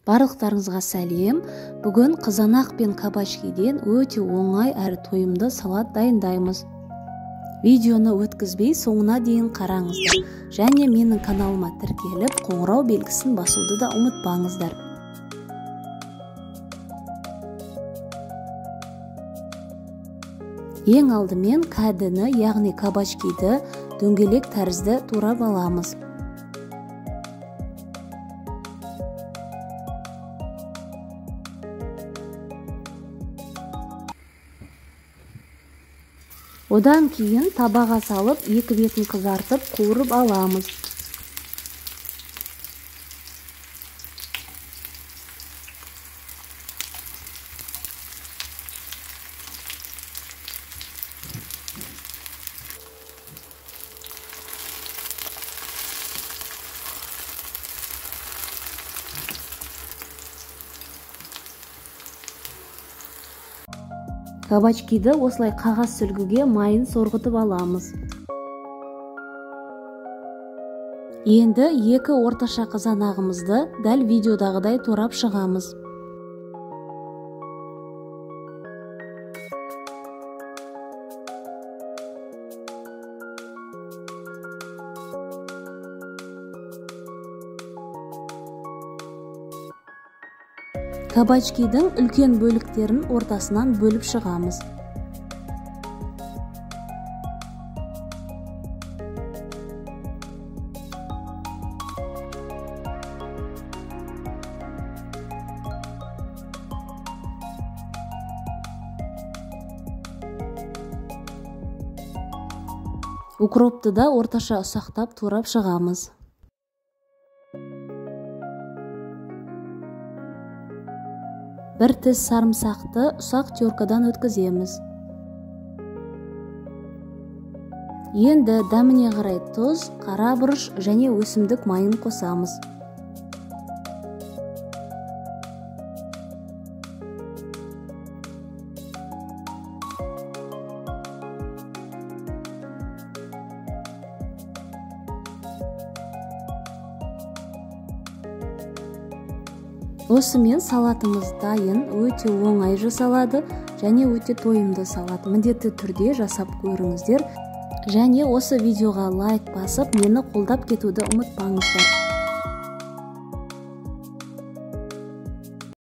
Барлықтарыңызға сәлем. Бүгін қызанақ пен кабачкиден өте оңай әрі тойымды салат дайындаймыз. Видеоны өткізбей соңына дейін қараңыздар. Және менің каналыма тіркеліп, қоңырау белгісін басуды да ұмытпаңыздар. Ең алдымен кәдіні, яғни кабачкиді дөңгелек тәрізді турап аламыз. Одан кейін табаға салып, екі бетін қызартып, қуырып аламыз. Кабачкиді осылай қағаз сүлгіге майын сорғытып аламыз. Енді екі орташа қызанағымызды дәл видеодағыдай турап шығамыз. Кабачкидің үлкен бөліктерін ортасынан бөліп шығамыз. Укропты да орташа ұсақтап турап шығамыз. Бір тіс сарымсақты ұсақ теркадан өткіземіз. Енді дәміне қарай тұз, қара бұрыш және өсімдік майын қосамыз. Осымен салатымыз дайын, өте оңай жасалады және өте тойымды салат. Міндетті түрде жасап көріңіздер. Және осы видеоға лайк басып, мені қолдап кетуді ұмытпаңыздар.